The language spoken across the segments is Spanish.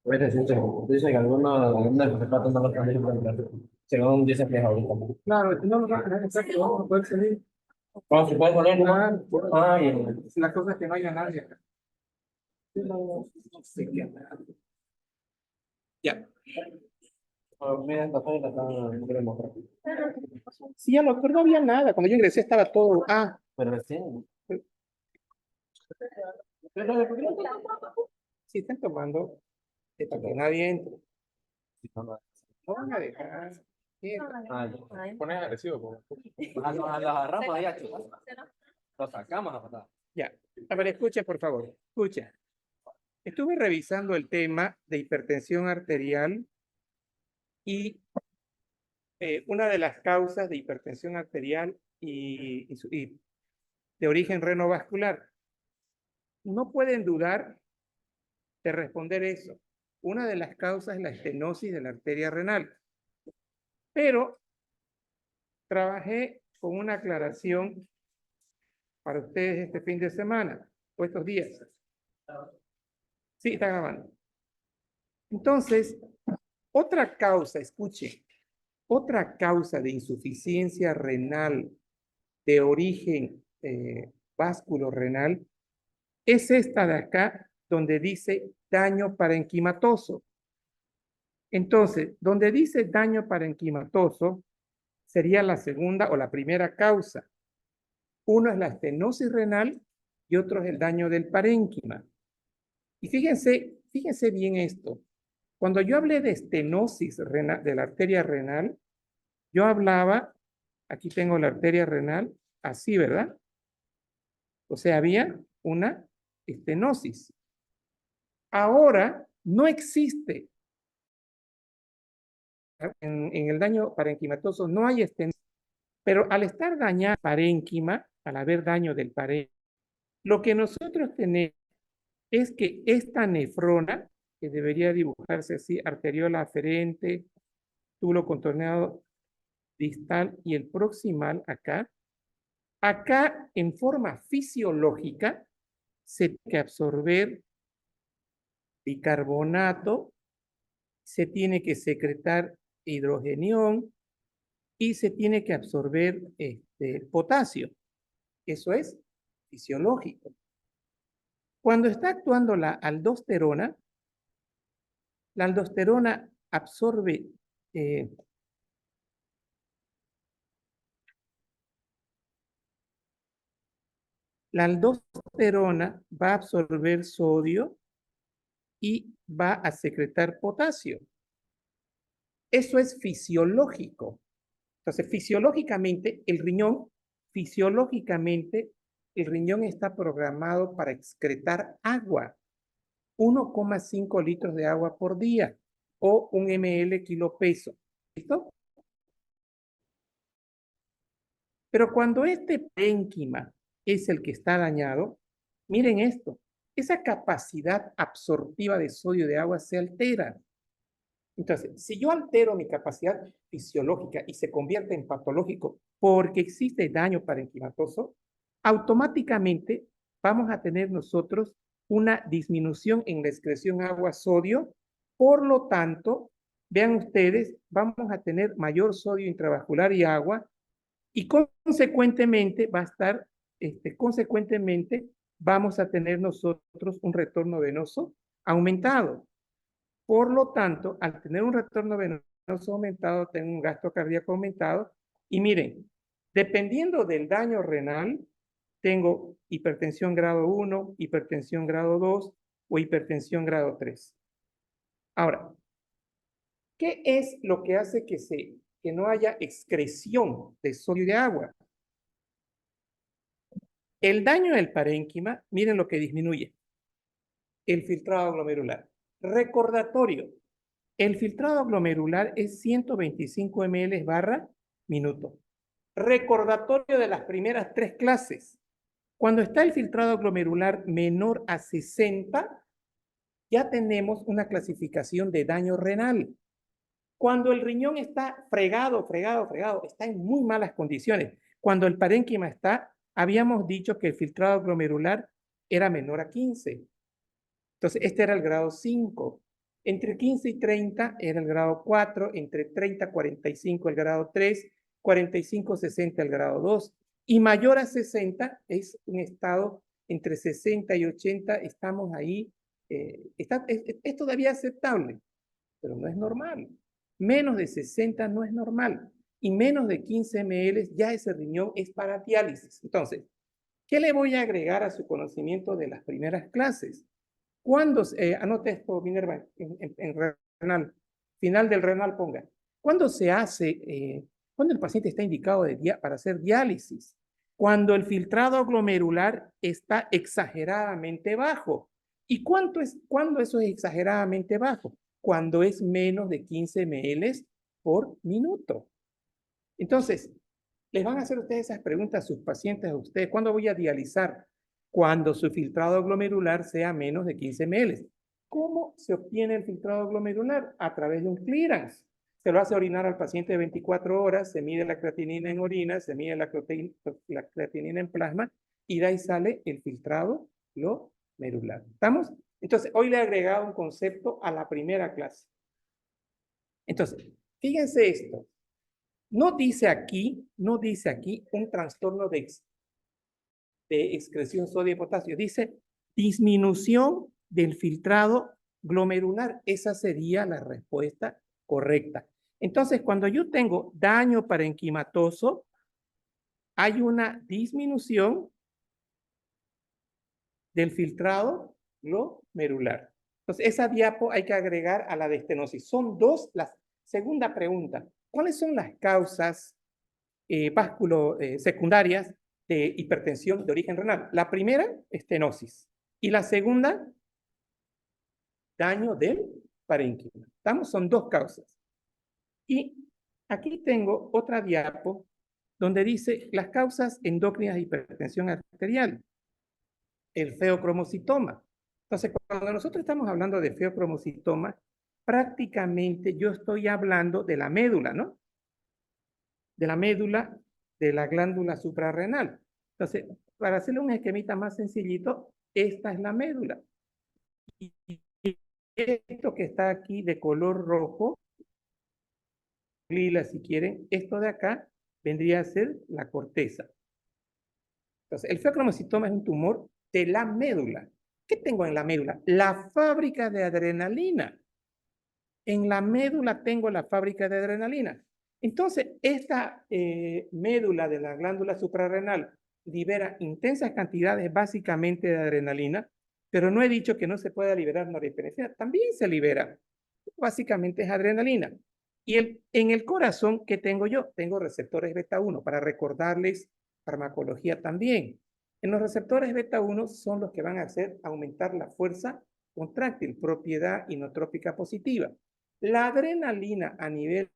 Puede decirse, dice que algunos zapatos no los están diciendo, según dice que es ahorita. Claro, no lo va a exacto, vamos a poder salir. Vamos, se puede poner, ¿no? Ah, bien. La cosa es que no haya nadie acá. No, no sé qué nada. Ya. Mira, esta página está no queremos mostrar. Sí, ya no, pero no había nada. Cuando yo ingresé estaba todo. Ah, pero recién. Sí, están tomando para que nadie entre. No van a dejar. Pones agresivo. Los agarramos ahí a chupar. Los sacamos a patada. Ya. A ver, escucha, por favor. Escucha. Estuve revisando el tema de hipertensión arterial y una de las causas de hipertensión arterial y de origen renovascular. No pueden dudar de responder eso. Una de las causas es la estenosis de la arteria renal. Pero trabajé con una aclaración para ustedes este fin de semana o estos días. Sí, está grabando. Entonces, otra causa, escuche, otra causa de insuficiencia renal de origen vasculorenal es esta de acá, donde dice daño parenquimatoso. Entonces, donde dice daño parenquimatoso, sería la segunda o la primera causa. Uno es la estenosis renal y otro es el daño del parénquima. Y fíjense bien esto. Cuando yo hablé de estenosis renal, de la arteria renal, yo hablaba, aquí tengo la arteria renal, así, ¿verdad? O sea, había una estenosis. Ahora no existe en el daño parenquimatoso, no hay estenosis, pero al estar dañada el parénquima, al haber daño del parénquima, lo que nosotros tenemos es que esta nefrona, que debería dibujarse así, arteriola aferente, túbulo contorneado distal y el proximal acá, acá en forma fisiológica se tiene que absorber bicarbonato, se tiene que secretar hidrogenión y se tiene que absorber potasio. Eso es fisiológico. Cuando está actuando la aldosterona absorbe la aldosterona va a absorber sodio y va a secretar potasio. Eso es fisiológico. Entonces, fisiológicamente, el riñón está programado para excretar agua, 1,5 litros de agua por día o 1 ml kilo peso. ¿Listo? Pero cuando este parénquima es el que está dañado, miren esto, esa capacidad absortiva de sodio de agua se altera. Entonces, si yo altero mi capacidad fisiológica y se convierte en patológico porque existe daño parenquimatoso, automáticamente vamos a tener nosotros una disminución en la excreción agua-sodio. Por lo tanto, vean ustedes, vamos a tener mayor sodio intravascular y agua y consecuentemente consecuentemente vamos a tener nosotros un retorno venoso aumentado. Por lo tanto, al tener un retorno venoso aumentado, tengo un gasto cardíaco aumentado. Y miren, dependiendo del daño renal, tengo hipertensión grado 1, hipertensión grado 2 o hipertensión grado 3. Ahora, ¿qué es lo que hace que no haya excreción de sodio y de agua? El daño del parénquima, miren lo que disminuye. El filtrado glomerular. Recordatorio, el filtrado glomerular es 125 ml/minuto. Recordatorio de las primeras 3 clases. Cuando está el filtrado glomerular menor a 60, ya tenemos una clasificación de daño renal. Cuando el riñón está fregado, está en muy malas condiciones. Cuando el parénquima está, habíamos dicho que el filtrado glomerular era menor a 15. Entonces, este era el grado 5. Entre 15 y 30 era el grado 4, entre 30 y 45 el grado 3, 45 60 el grado 2. Y mayor a 60 es un estado entre 60 y 80, estamos ahí, es todavía aceptable, pero no es normal. Menos de 60 no es normal. Y menos de 15 ml ya ese riñón es para diálisis. Entonces, ¿qué le voy a agregar a su conocimiento de las primeras clases? Cuando, anote esto, Minerva, en renal, final del renal ponga. ¿Cuándo se hace, cuando el paciente está indicado para hacer diálisis? Cuando el filtrado glomerular está exageradamente bajo. ¿Y cuándo eso es exageradamente bajo? Cuando es menos de 15 ml por minuto. Entonces, les van a hacer ustedes esas preguntas a sus pacientes, a ustedes. ¿Cuándo voy a dializar? Cuando su filtrado glomerular sea menos de 15 ml. ¿Cómo se obtiene el filtrado glomerular? A través de un clearance. Se lo hace orinar al paciente de 24 horas, se mide la creatinina en orina, se mide la creatinina en plasma y de ahí sale el filtrado glomerular. ¿Estamos? Entonces, hoy le he agregado un concepto a la primera clase. Entonces, fíjense esto. No dice aquí un trastorno de excreción sodio y potasio. Dice disminución del filtrado glomerular. Esa sería la respuesta correcta. Entonces, cuando yo tengo daño parenquimatoso, hay una disminución del filtrado glomerular. Entonces, esa diapo hay que agregar a la de estenosis. Son dos. La segunda pregunta, ¿cuáles son las causas secundarias de hipertensión de origen renal? La primera, estenosis. Y la segunda, daño del parénquima. ¿Estamos? Son dos causas. Y aquí tengo otra diapo donde dice las causas endócrinas de hipertensión arterial. El feocromocitoma. Entonces, cuando nosotros estamos hablando de feocromocitoma, prácticamente yo estoy hablando de la médula, ¿no? De la médula de la glándula suprarrenal. Entonces, para hacerle un esquemita más sencillito, esta es la médula. Y esto que está aquí de color rojo, lila si quieren, esto de acá vendría a ser la corteza. Entonces, el feocromocitoma es un tumor de la médula. ¿Qué tengo en la médula? La fábrica de adrenalina. En la médula tengo la fábrica de adrenalina. Entonces, esta médula de la glándula suprarrenal libera intensas cantidades básicamente de adrenalina, pero no he dicho que no se pueda liberar norepinefrina. También se libera. Básicamente es adrenalina. Y en el corazón, ¿qué tengo yo? Tengo receptores beta 1, para recordarles farmacología también. En los receptores beta 1 son los que van a hacer aumentar la fuerza contráctil, propiedad inotrópica positiva. La adrenalina a nivel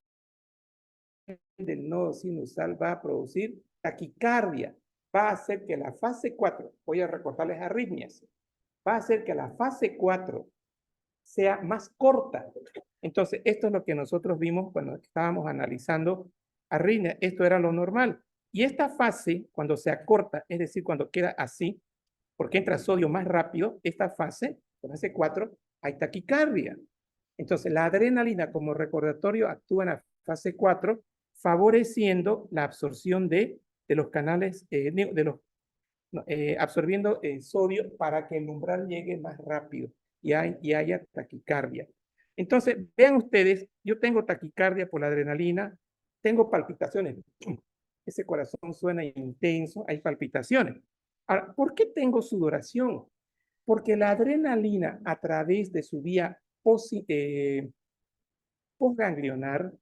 del nodo sinusal va a producir taquicardia, va a hacer que la fase 4, voy a recortarles arritmias, va a hacer que la fase 4 sea más corta. Entonces, esto es lo que nosotros vimos cuando estábamos analizando arritmia. Esto era lo normal. Y esta fase, cuando se acorta, es decir, cuando queda así, porque entra sodio más rápido, esta fase, con fase 4, hay taquicardia. Entonces, la adrenalina como recordatorio actúa en la fase 4, favoreciendo la absorción de los canales, absorbiendo sodio para que el umbral llegue más rápido y haya taquicardia. Entonces, vean ustedes, yo tengo taquicardia por la adrenalina, tengo palpitaciones, ese corazón suena intenso, hay palpitaciones. Ahora, ¿por qué tengo sudoración? Porque la adrenalina a través de su vía postganglionar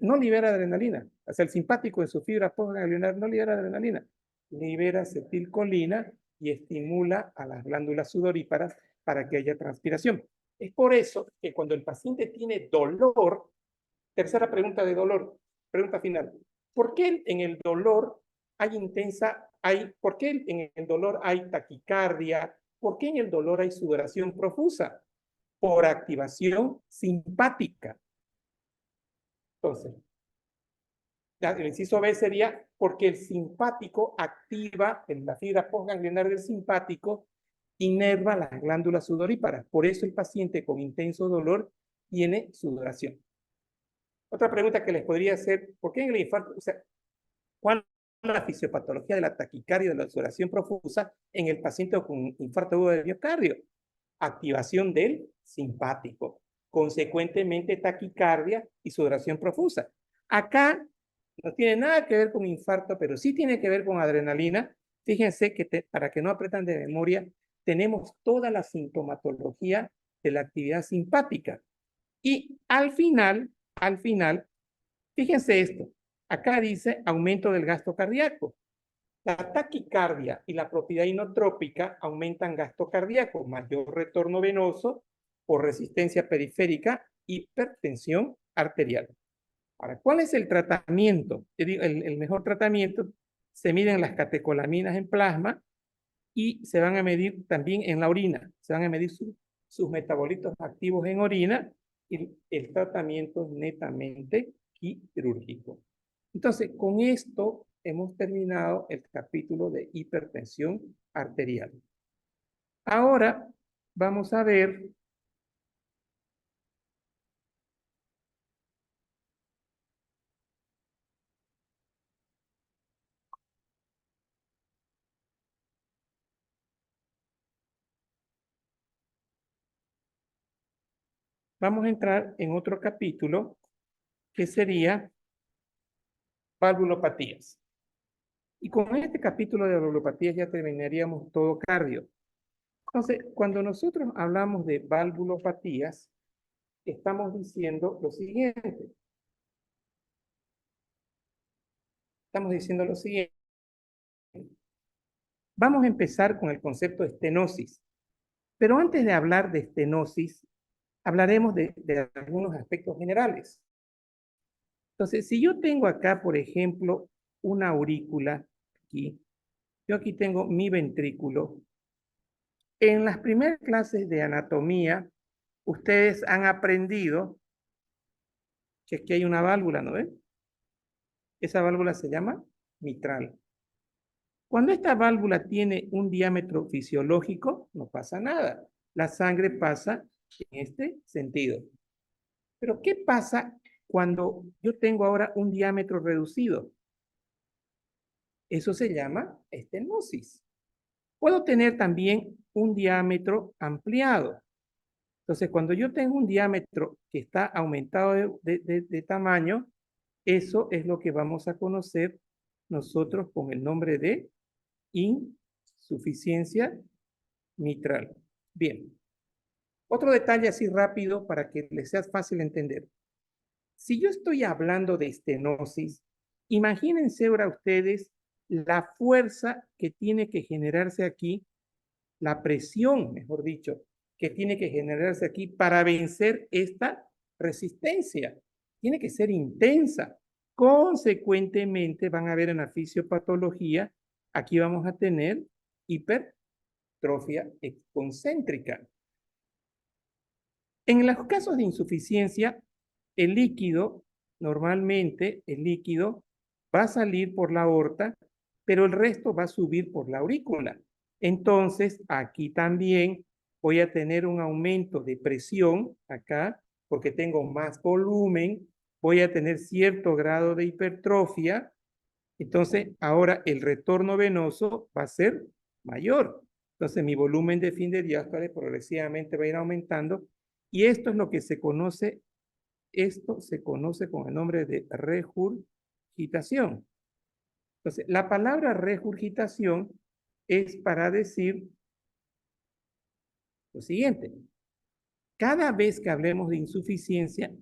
no libera adrenalina. O sea, el simpático en su fibra postganglionar no libera adrenalina. Libera acetilcolina y estimula a las glándulas sudoríparas para que haya transpiración. Es por eso que cuando el paciente tiene dolor, tercera pregunta de dolor, pregunta final. ¿por qué en el dolor por qué en el dolor hay taquicardia? ¿Por qué en el dolor hay sudoración profusa? Por activación simpática. Entonces, el inciso B sería porque el simpático activa en la fibra postganglionar del simpático, inerva las glándulas sudoríparas. Por eso el paciente con intenso dolor tiene sudoración. Otra pregunta que les podría hacer, ¿por qué en el infarto? O sea, ¿cuál es la fisiopatología de la taquicardia y de la sudoración profusa en el paciente con infarto agudo del miocardio? Activación del simpático, consecuentemente taquicardia y sudoración profusa. Acá no tiene nada que ver con infarto, pero sí tiene que ver con adrenalina. Fíjense que para que no apretan de memoria, tenemos toda la sintomatología de la actividad simpática. Y al final, fíjense esto, acá dice aumento del gasto cardíaco. La taquicardia y la propiedad inotrópica aumentan gasto cardíaco, mayor retorno venoso por resistencia periférica, hipertensión arterial. Ahora, ¿cuál es el tratamiento? El mejor tratamiento, se miden las catecolaminas en plasma y se van a medir también en la orina. Se van a medir sus metabolitos activos en orina y el tratamiento es netamente quirúrgico. Entonces, con esto hemos terminado el capítulo de hipertensión arterial. Ahora vamos a ver vamos a entrar en otro capítulo que sería valvulopatías. Y con este capítulo de valvulopatías ya terminaríamos todo cardio. Entonces, cuando nosotros hablamos de valvulopatías, estamos diciendo lo siguiente. Estamos diciendo lo siguiente. Vamos a empezar con el concepto de estenosis. Pero antes de hablar de estenosis, hablaremos de algunos aspectos generales. Entonces, si yo tengo acá, por ejemplo, una aurícula, aquí, yo aquí tengo mi ventrículo. En las primeras clases de anatomía, ustedes han aprendido que aquí hay una válvula, ¿no ven? Esa válvula se llama mitral. Cuando esta válvula tiene un diámetro fisiológico, no pasa nada. La sangre pasa en este sentido. Pero ¿qué pasa cuando yo tengo ahora un diámetro reducido? Eso se llama estenosis. Puedo tener también un diámetro ampliado. Entonces, cuando yo tengo un diámetro que está aumentado de tamaño, eso es lo que vamos a conocer nosotros con el nombre de insuficiencia mitral. Bien. Otro detalle así rápido para que les sea fácil entender. Si yo estoy hablando de estenosis, imagínense ahora ustedes la fuerza que tiene que generarse aquí, la presión, mejor dicho, que tiene que generarse aquí para vencer esta resistencia. Tiene que ser intensa. Consecuentemente, van a ver en la fisiopatología, aquí vamos a tener hipertrofia concéntrica. En los casos de insuficiencia, el líquido, normalmente el líquido va a salir por la aorta, pero el resto va a subir por la aurícula. Entonces, aquí también voy a tener un aumento de presión acá, porque tengo más volumen, voy a tener cierto grado de hipertrofia. Entonces, ahora el retorno venoso va a ser mayor. Entonces, mi volumen de fin de diástole progresivamente va a ir aumentando y esto es lo que se conoce, esto se conoce con el nombre de regurgitación. Entonces, la palabra regurgitación es para decir lo siguiente. Cada vez que hablemos de insuficiencia,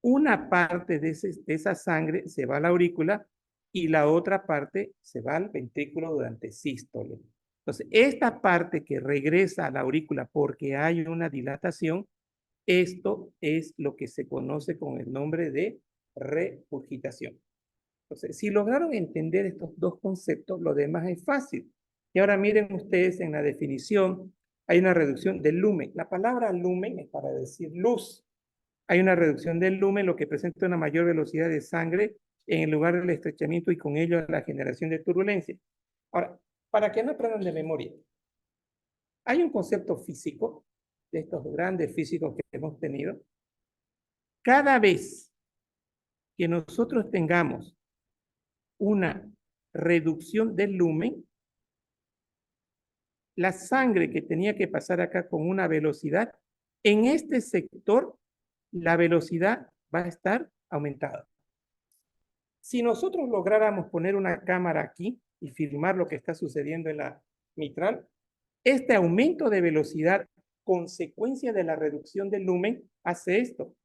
una parte de esa sangre se va a la aurícula y la otra parte se va al ventrículo durante sístole. Entonces, esta parte que regresa a la aurícula porque hay una dilatación, esto es lo que se conoce con el nombre de regurgitación. Entonces, si lograron entender estos dos conceptos, lo demás es fácil. Y ahora miren ustedes en la definición, hay una reducción del lumen. La palabra lumen es para decir luz. Hay una reducción del lumen, lo que presenta una mayor velocidad de sangre en el lugar del estrechamiento y con ello la generación de turbulencia. Ahora, para que no aprendan de memoria, hay un concepto físico, de estos grandes físicos que hemos tenido. Cada vez que nosotros tengamos una reducción del lumen, la sangre que tenía que pasar acá con una velocidad, en este sector la velocidad va a estar aumentada. Si nosotros lográramos poner una cámara aquí y filmar lo que está sucediendo en la mitral, este aumento de velocidad, consecuencia de la reducción del lumen, hace esto.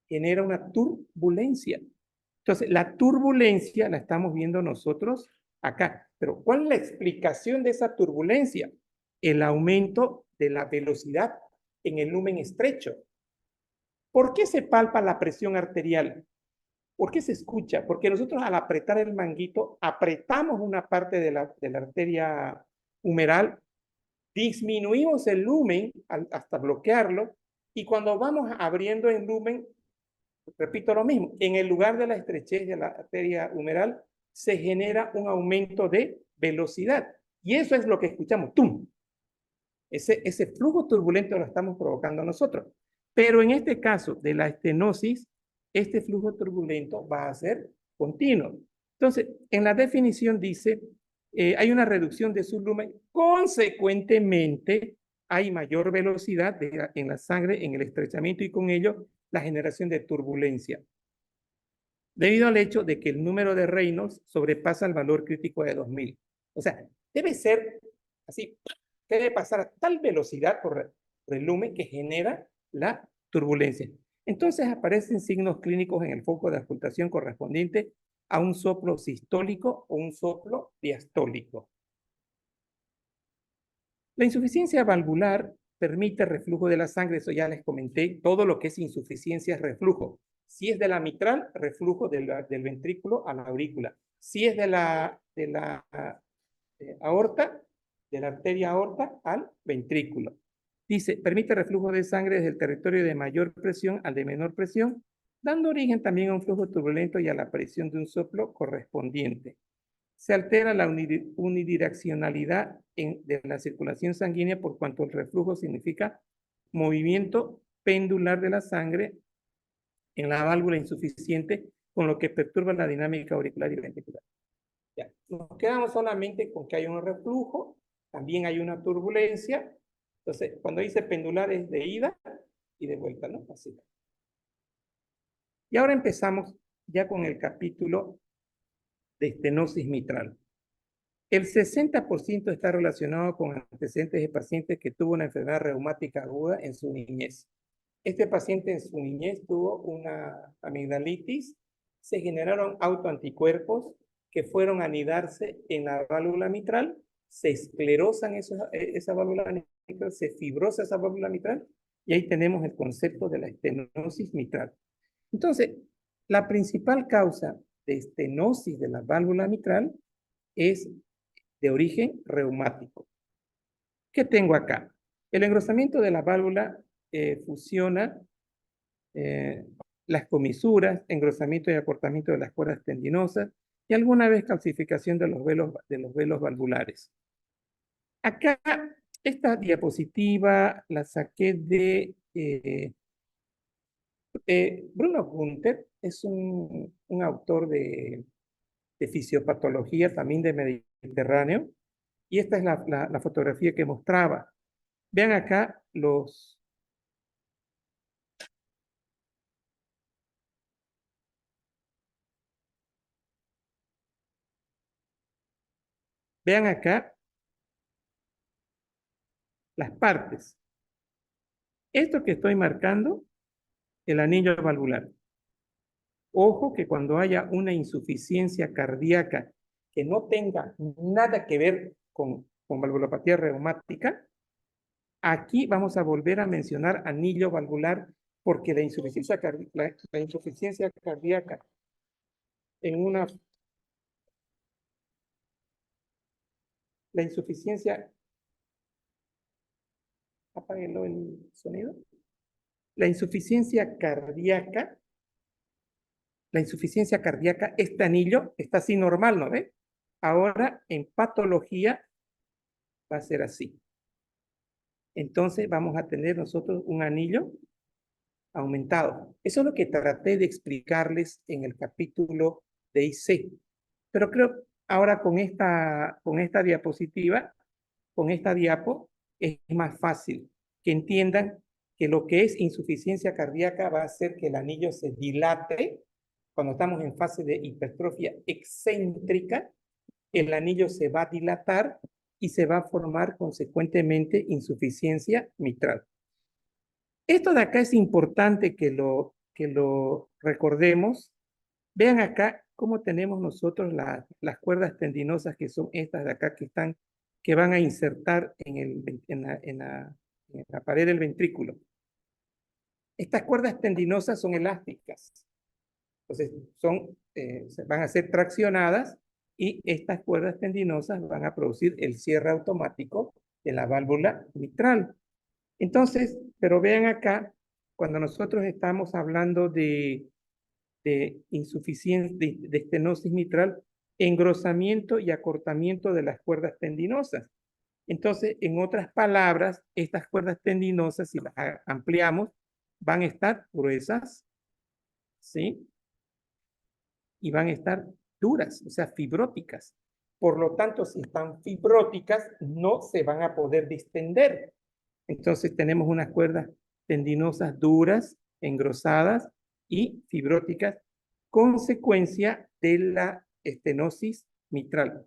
Genera una turbulencia. Entonces, la turbulencia la estamos viendo nosotros acá. Pero, ¿cuál es la explicación de esa turbulencia? El aumento de la velocidad en el lumen estrecho. ¿Por qué se palpa la presión arterial? ¿Por qué se escucha? Porque nosotros al apretar el manguito, apretamos una parte de la arteria humeral, disminuimos el lumen hasta bloquearlo, y cuando vamos abriendo el lumen, repito lo mismo, en el lugar de la estrechez de la arteria humeral, se genera un aumento de velocidad. Y eso es lo que escuchamos, ¡tum! Ese flujo turbulento lo estamos provocando nosotros. Pero en este caso de la estenosis, este flujo turbulento va a ser continuo. Entonces, en la definición dice, hay una reducción de su lumen, consecuentemente hay mayor velocidad en la sangre, en el estrechamiento y con ello la generación de turbulencia, debido al hecho de que el número de Reynolds sobrepasa el valor crítico de 2000. O sea, debe ser así, debe pasar a tal velocidad por el lumen que genera la turbulencia. Entonces aparecen signos clínicos en el foco de auscultación correspondiente a un soplo sistólico o un soplo diastólico. La insuficiencia valvular permite reflujo de la sangre, eso ya les comenté, todo lo que es insuficiencia es reflujo. Si es de la mitral, reflujo del ventrículo a la aurícula. Si es de la aorta, de la arteria aorta al ventrículo. Dice, permite reflujo de sangre desde el territorio de mayor presión al de menor presión, dando origen también a un flujo turbulento y a la aparición de un soplo correspondiente. Se altera la unidireccionalidad de la circulación sanguínea por cuanto el reflujo significa movimiento pendular de la sangre en la válvula insuficiente, con lo que perturba la dinámica auricular y ventricular. Ya. Nos quedamos solamente con que hay un reflujo, también hay una turbulencia. Entonces, cuando dice pendular es de ida y de vuelta, ¿no? Así. Y ahora empezamos ya con el capítulo de estenosis mitral. El 60% está relacionado con antecedentes de pacientes que tuvo una enfermedad reumática aguda en su niñez. Este paciente en su niñez tuvo una amigdalitis, se generaron autoanticuerpos que fueron a anidarse en la válvula mitral, se esclerosan esa válvula mitral, se fibrosa esa válvula mitral, y ahí tenemos el concepto de la estenosis mitral. Entonces, la principal causa de estenosis de la válvula mitral es de origen reumático. ¿Qué tengo acá? El engrosamiento de la válvula fusiona las comisuras, engrosamiento y acortamiento de las cuerdas tendinosas y alguna vez calcificación de los velos valvulares. Acá, esta diapositiva la saqué de Bruno Gunther, es un autor de fisiopatología, también de Mediterráneo, y esta es la fotografía que mostraba. Vean acá vean acá las partes. Esto que estoy marcando, el anillo valvular. Ojo que cuando haya una insuficiencia cardíaca que no tenga nada que ver con valvulopatía reumática, aquí vamos a volver a mencionar anillo valvular porque la insuficiencia cardíaca en una, la insuficiencia, apáguenlo el sonido, la insuficiencia cardíaca, este anillo está así normal, ¿no ve? Ahora en patología va a ser así. Entonces vamos a tener nosotros un anillo aumentado. Eso es lo que traté de explicarles en el capítulo de IC. Pero creo ahora con esta diapositiva, con esta diapo, es más fácil que entiendan que lo que es insuficiencia cardíaca va a hacer que el anillo se dilate. Cuando estamos en fase de hipertrofia excéntrica, el anillo se va a dilatar y se va a formar consecuentemente insuficiencia mitral. Esto de acá es importante que lo recordemos. Vean acá cómo tenemos nosotros las cuerdas tendinosas que son estas de acá que van a insertar en la pared del ventrículo. Estas cuerdas tendinosas son elásticas. Entonces van a ser traccionadas y estas cuerdas tendinosas van a producir el cierre automático de la válvula mitral. Entonces, pero vean acá, cuando nosotros estamos hablando de insuficiencia, de estenosis mitral, engrosamiento y acortamiento de las cuerdas tendinosas. Entonces, en otras palabras, estas cuerdas tendinosas, si las ampliamos, van a estar gruesas, ¿sí? Y van a estar duras, o sea, fibróticas. Por lo tanto, si están fibróticas, no se van a poder distender. Entonces tenemos unas cuerdas tendinosas duras, engrosadas y fibróticas, consecuencia de la estenosis mitral.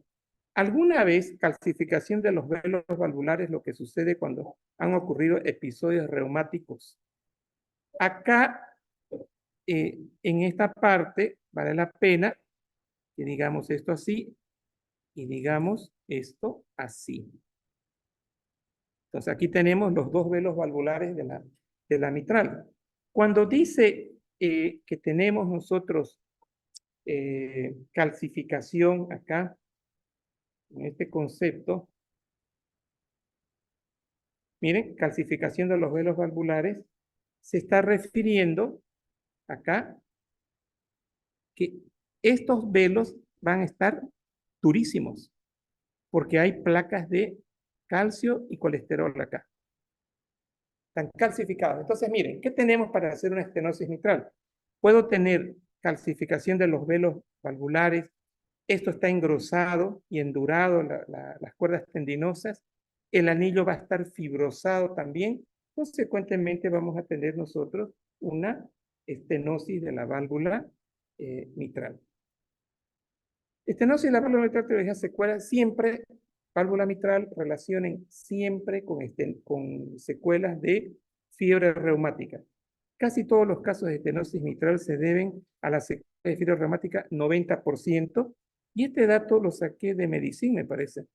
¿Alguna vez calcificación de los velos valvulares, lo que sucede cuando han ocurrido episodios reumáticos? Acá, en esta parte, vale la pena que digamos esto así y digamos esto así. Entonces aquí tenemos los dos velos valvulares de la mitral. Cuando dice que tenemos nosotros calcificación acá, en este concepto, miren, calcificación de los velos valvulares, se está refiriendo acá que estos velos van a estar durísimos, porque hay placas de calcio y colesterol acá. Están calcificados. Entonces, miren, ¿qué tenemos para hacer una estenosis mitral? Puedo tener calcificación de los velos valvulares, esto está engrosado y endurado, las cuerdas tendinosas, el anillo va a estar fibrosado también, consecuentemente vamos a tener nosotros una estenosis de la válvula mitral. Estenosis de la válvula mitral, teología secuelas, siempre, válvula mitral, relacionen siempre con secuelas de fiebre reumática. Casi todos los casos de estenosis mitral se deben a la secuela de fiebre reumática, 90%, y este dato lo saqué de Medicine, me parece.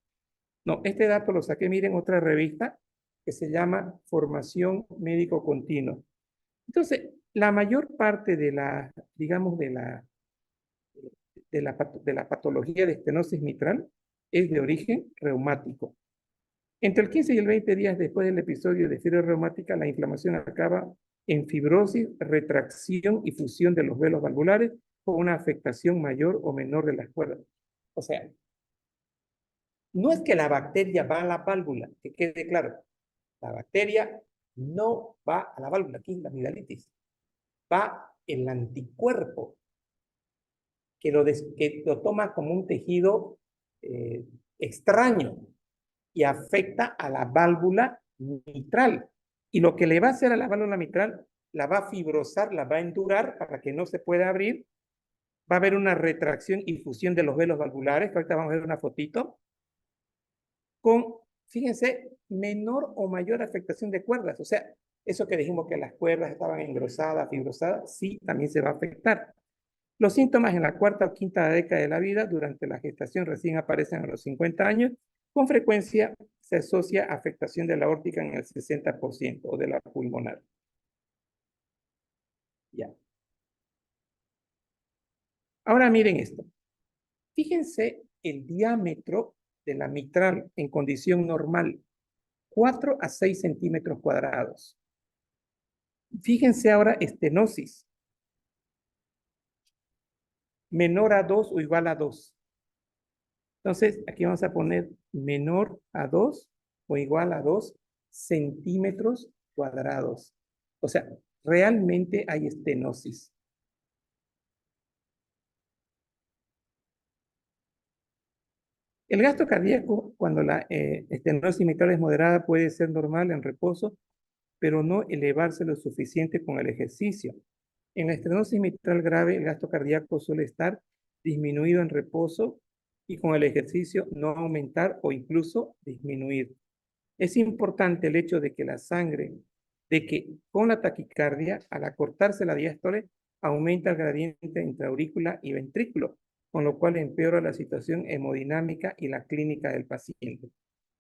No, este dato lo saqué, miren, otra revista que se llama Formación Médico Continua. Entonces, la mayor parte de la, digamos, de la patología de estenosis mitral es de origen reumático. Entre el 15 y el 20 días después del episodio de fiebre reumática, la inflamación acaba en fibrosis, retracción y fusión de los velos valvulares con una afectación mayor o menor de las cuerdas. O sea, no es que la bacteria va a la válvula, que quede claro. La bacteria no va a la válvula, aquí en la amigdalitis. Va el anticuerpo que lo toma como un tejido extraño y afecta a la válvula mitral. Y lo que le va a hacer a la válvula mitral, la va a fibrosar, la va a endurar para que no se pueda abrir. Va a haber una retracción y fusión de los velos valvulares, que ahorita vamos a ver una fotito, con, fíjense, menor o mayor afectación de cuerdas. O sea, eso que dijimos que las cuerdas estaban engrosadas, fibrosadas, sí, también se va a afectar. Los síntomas en la cuarta o quinta década de la vida, durante la gestación, recién aparecen a los 50 años. Con frecuencia se asocia a afectación de la aórtica en el 60% o de la pulmonar. Ya. Ahora miren esto. Fíjense el diámetro de la mitral en condición normal, 4 a 6 centímetros cuadrados. Fíjense ahora estenosis, menor a 2 o igual a 2. Entonces, aquí vamos a poner menor a 2 o igual a 2 centímetros cuadrados. O sea, realmente hay estenosis. El gasto cardíaco, cuando la estenosis mitral es moderada, puede ser normal en reposo, pero no elevarse lo suficiente con el ejercicio. En la estenosis mitral grave, el gasto cardíaco suele estar disminuido en reposo y con el ejercicio no aumentar o incluso disminuir. Es importante el hecho de que la sangre, de que con la taquicardia, al acortarse la diástole, aumenta el gradiente entre aurícula y ventrículo, con lo cual empeora la situación hemodinámica y la clínica del paciente.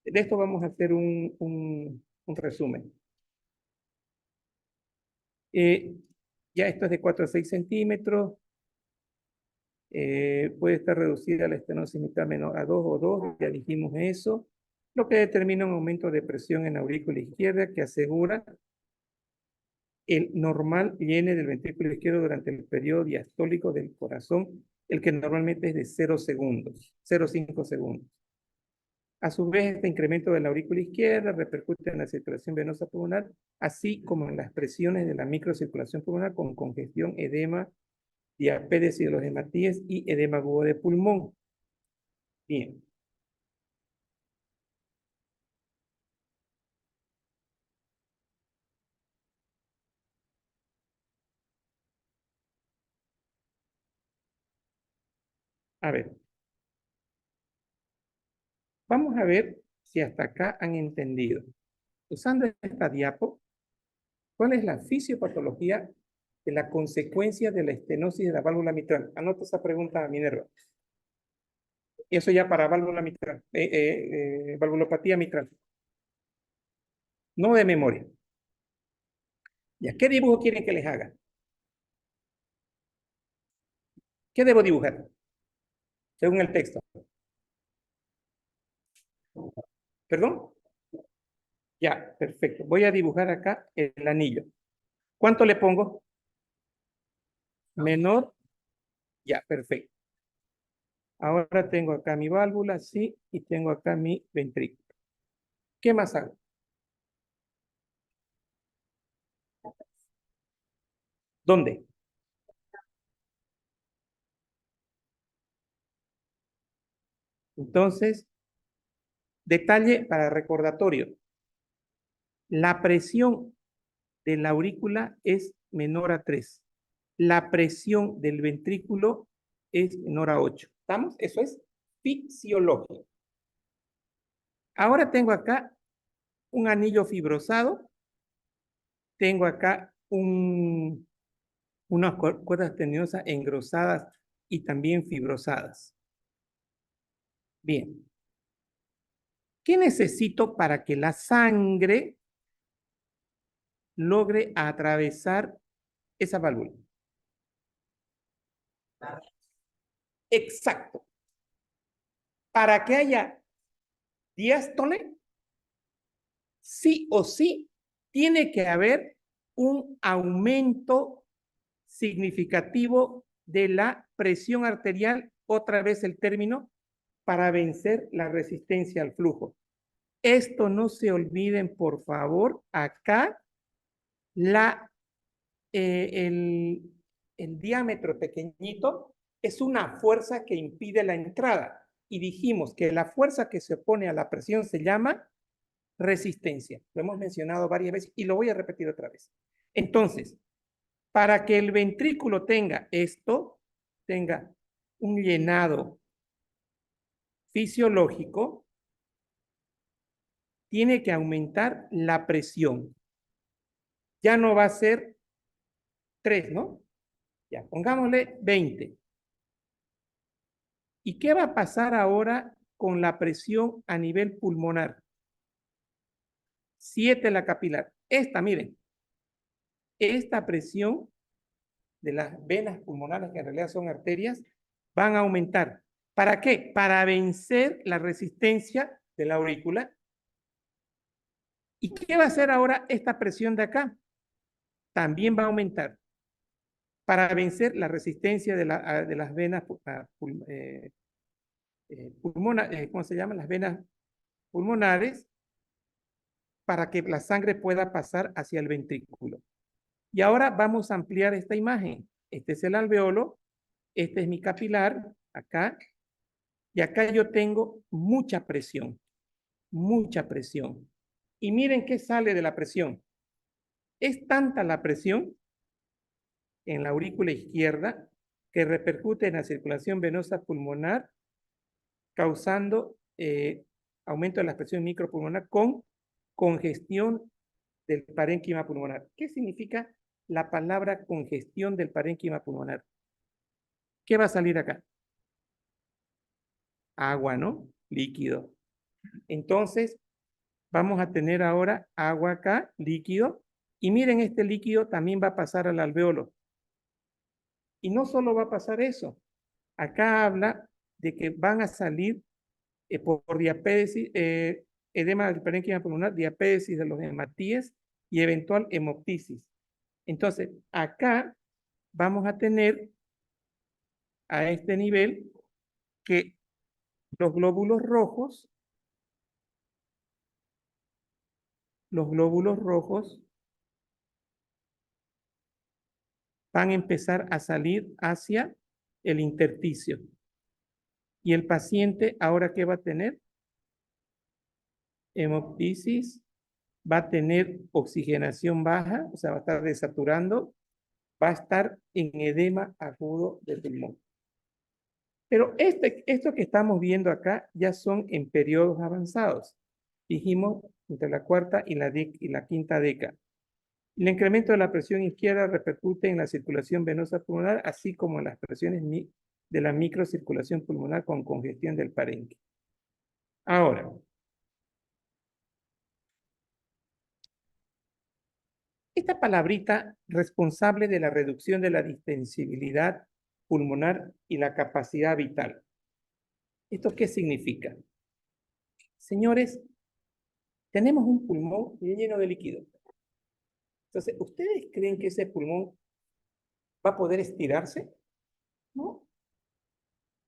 De esto vamos a hacer un resumen. Ya esto es de 4 a 6 centímetros. Puede estar reducida la estenosis mitral menor a 2 o 2, ya dijimos eso, lo que determina un aumento de presión en la aurícula izquierda que asegura el normal llene del ventrículo izquierdo durante el periodo diastólico del corazón, el que normalmente es de 0 segundos, 0,5 segundos. A su vez, este incremento de la aurícula izquierda repercute en la circulación venosa pulmonar, así como en las presiones de la microcirculación pulmonar con congestión, edema, diapetes y los hematíes y edema agudo de pulmón. Bien. A ver, vamos a ver si hasta acá han entendido. Usando esta diapo, ¿cuál es la fisiopatología de la consecuencia de la estenosis de la válvula mitral? Anota esa pregunta, Minerva. Eso ya para válvula mitral, valvulopatía mitral. No de memoria. ¿Ya qué dibujo quieren que les haga? ¿Qué debo dibujar? Según el texto. ¿Perdón? Ya, perfecto. Voy a dibujar acá el anillo. ¿Cuánto le pongo? Menor. Ya, perfecto. Ahora tengo acá mi válvula, sí, y tengo acá mi ventrículo. ¿Qué más hago? ¿Dónde? Entonces, detalle para recordatorio. La presión de la aurícula es menor a 3. La presión del ventrículo es menor a 8. ¿Estamos? Eso es fisiológico. Ahora tengo acá un anillo fibrosado. Tengo acá unas cuerdas tenenosas engrosadas y también fibrosadas. Bien. ¿Qué necesito para que la sangre logre atravesar esa válvula? Exacto. Para que haya diástole, sí o sí, tiene que haber un aumento significativo de la presión arterial, otra vez el término, para vencer la resistencia al flujo. Esto no se olviden, por favor, acá la, el diámetro pequeñito es una fuerza que impide la entrada. Y dijimos que la fuerza que se opone a la presión se llama resistencia. Lo hemos mencionado varias veces y lo voy a repetir otra vez. Entonces, para que el ventrículo tenga esto, tenga un llenado fisiológico, tiene que aumentar la presión. Ya no va a ser 3, ¿no? Ya, pongámosle 20. ¿Y qué va a pasar ahora con la presión a nivel pulmonar? 7 la capilar. Esta, miren, esta presión de las venas pulmonares, que en realidad son arterias, van a aumentar. ¿Para qué? Para vencer la resistencia de la aurícula. ¿Y qué va a hacer ahora esta presión de acá? También va a aumentar para vencer la resistencia de las venas pulmonares, ¿cómo se llaman? Las venas pulmonares, para que la sangre pueda pasar hacia el ventrículo. Y ahora vamos a ampliar esta imagen. Este es el alveolo, este es mi capilar, acá, y acá yo tengo mucha presión, mucha presión. Y miren qué sale de la presión. Es tanta la presión en la aurícula izquierda que repercute en la circulación venosa pulmonar, causando aumento de la presión micropulmonar con congestión del parénquima pulmonar. ¿Qué significa la palabra congestión del parénquima pulmonar? ¿Qué va a salir acá? Agua, ¿no? Líquido. Entonces, vamos a tener ahora agua acá, líquido, y miren, este líquido también va a pasar al alveolo. Y no solo va a pasar eso, acá habla de que van a salir por diapédesis, edema del parénquima pulmonar, diapédesis de los hematíes y eventual hemoptisis. Entonces, acá vamos a tener a este nivel que los glóbulos rojos van a empezar a salir hacia el intersticio. Y el paciente, ¿ahora qué va a tener? Hemoptisis, va a tener oxigenación baja, o sea, va a estar desaturando, va a estar en edema agudo del pulmón. Pero esto que estamos viendo acá ya son en periodos avanzados. Dijimos entre la cuarta y la quinta década. El incremento de la presión izquierda repercute en la circulación venosa pulmonar, así como en las presiones de la microcirculación pulmonar con congestión del parénquima. Ahora, esta palabrita responsable de la reducción de la distensibilidad pulmonar y la capacidad vital. ¿Esto qué significa? Señores, tenemos un pulmón lleno de líquido. Entonces, ¿ustedes creen que ese pulmón va a poder estirarse? ¿No?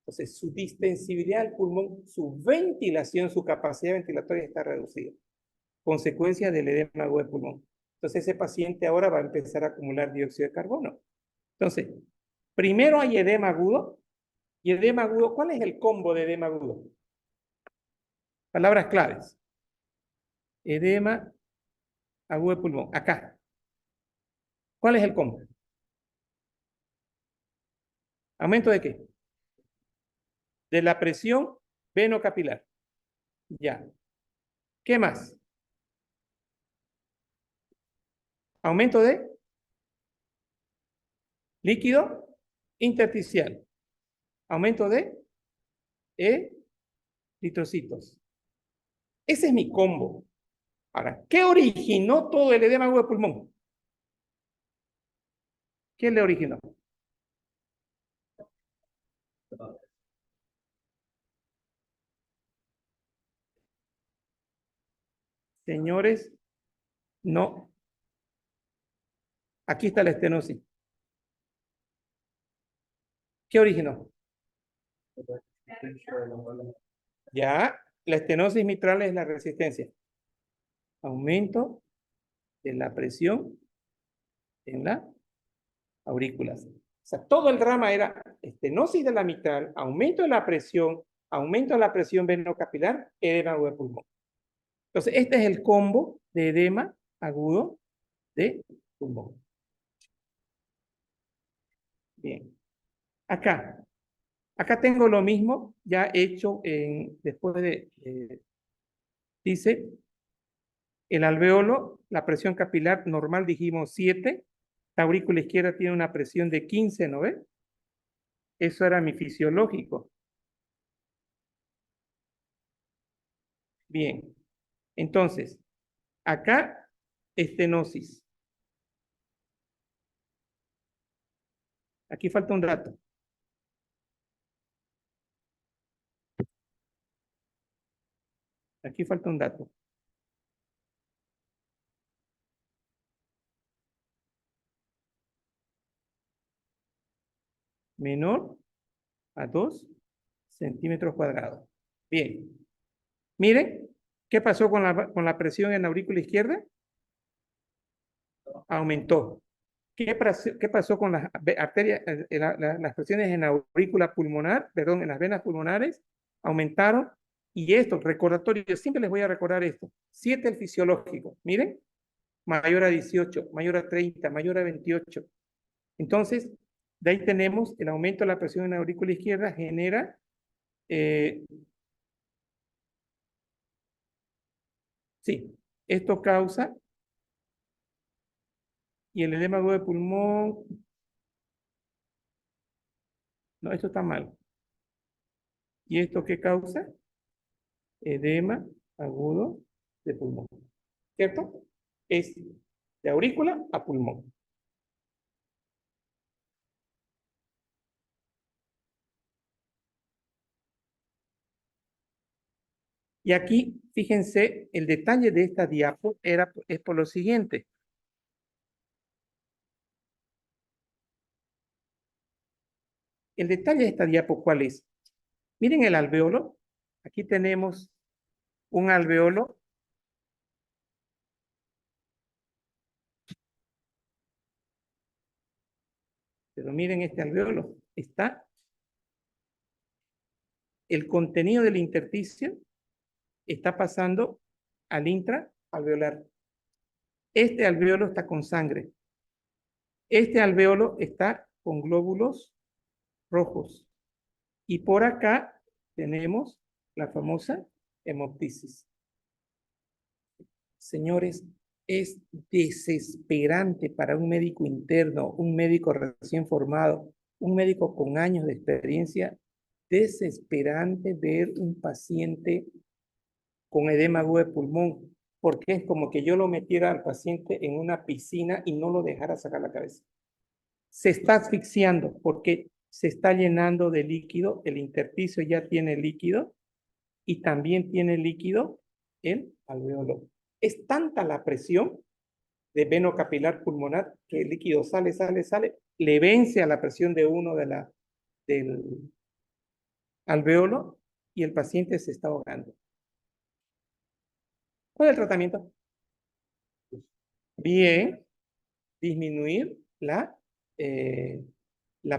Entonces, su distensibilidad del pulmón, su ventilación, su capacidad ventilatoria está reducida. Consecuencia del edema agudo del pulmón. Entonces, ese paciente ahora va a empezar a acumular dióxido de carbono. Entonces, primero hay edema agudo. Y edema agudo, ¿cuál es el combo de edema agudo? Palabras claves. Edema agudo de pulmón. Acá. ¿Cuál es el combo? ¿Aumento de qué? De la presión venocapilar. Ya. ¿Qué más? Aumento de líquido intersticial. Aumento de eritrocitos. Ese es mi combo. Ahora, ¿qué originó todo el edema agudo de pulmón? ¿Qué le originó? Señores, no. Aquí está la estenosis. ¿Qué originó? Ya, la estenosis mitral es la resistencia. Aumento de la presión en las aurículas. O sea, todo el drama era estenosis de la mitral, aumento de la presión venocapilar, edema agudo de pulmón. Entonces, este es el combo de edema agudo de pulmón. Bien. Acá tengo lo mismo ya hecho después dice, el alveolo, la presión capilar normal dijimos 7, la aurícula izquierda tiene una presión de 15, ¿no ve? Eso era mi fisiológico. Bien, entonces, acá estenosis. Aquí falta un dato. Aquí falta un dato. Menor a 2 centímetros cuadrados. Bien. Miren, ¿qué pasó con la presión en la aurícula izquierda? Aumentó. ¿Qué pasó con las arterias, las presiones en la aurícula pulmonar, perdón, en las venas pulmonares? Aumentaron. Y esto, recordatorio, yo siempre les voy a recordar esto. 7 el fisiológico. Miren, mayor a 18, mayor a 30, mayor a 28. Entonces, de ahí tenemos el aumento de la presión en la aurícula izquierda genera, sí, esto causa, y el edema agudo de pulmón, no, esto está mal. ¿Y esto qué causa? Edema agudo de pulmón, ¿cierto? Es de aurícula a pulmón. Y aquí, fíjense, el detalle de esta diapo es por lo siguiente. El detalle de esta diapo, ¿cuál es? Miren el alveolo. Aquí tenemos un alveolo. Pero miren este alveolo. Está el contenido del intersticio está pasando al intraalveolar. Este alveolo está con sangre. Este alveolo está con glóbulos rojos. Y por acá tenemos la famosa hemoptisis. Señores, es desesperante para un médico interno, un médico recién formado, un médico con años de experiencia, desesperante ver un paciente con edema agudo de pulmón, porque es como que yo lo metiera al paciente en una piscina y no lo dejara sacar la cabeza. Se está asfixiando porque se está llenando de líquido, el intersticio ya tiene líquido y también tiene líquido el alveolo. Es tanta la presión de veno capilar pulmonar que el líquido sale, le vence a la presión de uno del alveolo y el paciente se está ahogando. ¿Cuál es el tratamiento? Bien, disminuir la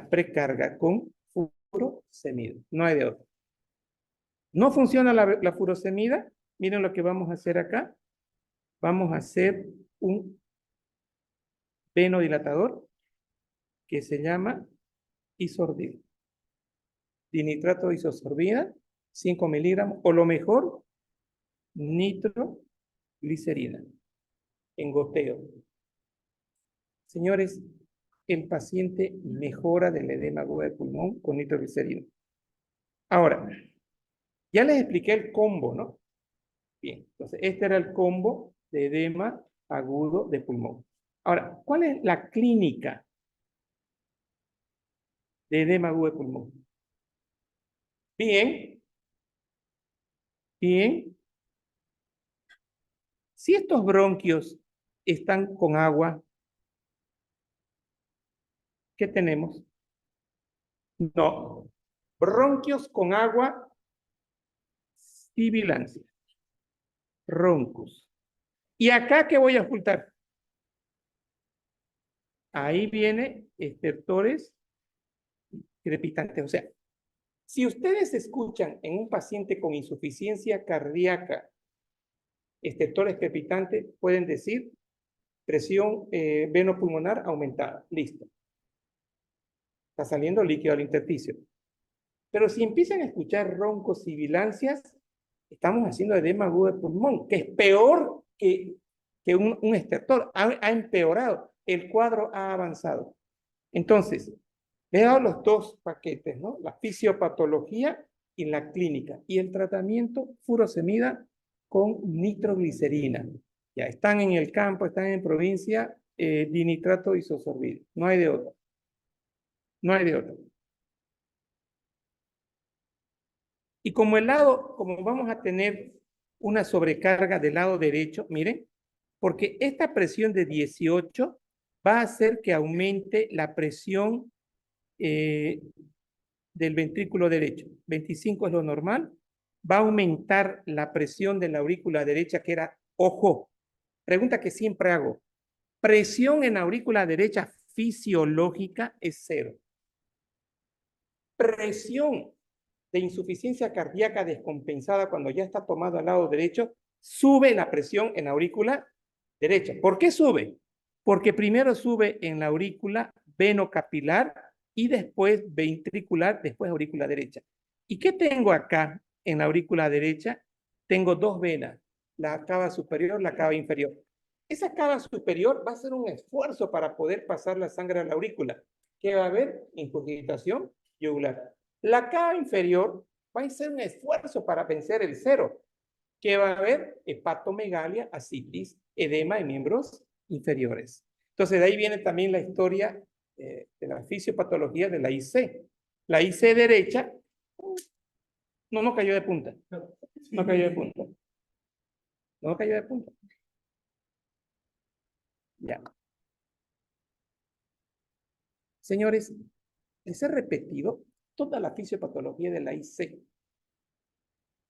precarga con furosemida. No hay de otro. No funciona la furosemida. Miren lo que vamos a hacer acá. Vamos a hacer un venodilatador que se llama isorbida. Dinitrato de isosorbida, 5 miligramos, o lo mejor, nitroglicerina, en goteo. Señores, el paciente mejora del edema agudo de pulmón con nitroglicerina. Ahora, ya les expliqué el combo, ¿no? Bien, entonces este era el combo de edema agudo de pulmón. Ahora, ¿cuál es la clínica de edema agudo de pulmón? Bien, bien. Si estos bronquios están con agua, ¿qué tenemos? No. Bronquios con agua, sibilancia. Roncos. ¿Y acá qué voy a ocultar? Ahí viene estertores crepitantes. O sea, si ustedes escuchan en un paciente con insuficiencia cardíaca estertores crepitantes, pueden decir presión venopulmonar aumentada. Listo. Está saliendo líquido al intersticio. Pero si empiezan a escuchar roncos, sibilancias, estamos haciendo edema agudo de pulmón, que es peor que un estertor. Ha empeorado. El cuadro ha avanzado. Entonces, he dado los dos paquetes, ¿no? La fisiopatología y la clínica. Y el tratamiento, furosemida con nitroglicerina. Ya están en el campo, están en provincia, dinitrato isosorbida. No hay de otro. No hay de otro. Y como vamos a tener una sobrecarga del lado derecho, miren, porque esta presión de 18 va a hacer que aumente la presión del ventrículo derecho. 25 es lo normal. Va a aumentar la presión de la aurícula derecha, que era, ojo, pregunta que siempre hago. Presión en la aurícula derecha fisiológica es 0. Presión de insuficiencia cardíaca descompensada cuando ya está tomado al lado derecho, sube la presión en la aurícula derecha. ¿Por qué sube? Porque primero sube en la aurícula venocapilar y después ventricular, después aurícula derecha. ¿Y qué tengo acá en la aurícula derecha? Tengo dos venas, la cava superior, la cava inferior. Esa cava superior va a hacer un esfuerzo para poder pasar la sangre a la aurícula. ¿Qué va a haber? Ingurgitación yugular. La cava inferior va a hacer un esfuerzo para vencer el 0. ¿Qué va a haber? Hepatomegalia, ascitis, edema de miembros inferiores. Entonces, de ahí viene también la historia de la fisiopatología de la IC. La IC derecha, no cayó de punta. No cayó de punta. No cayó de punta. Ya. Señores, les he repetido toda la fisiopatología de la IC.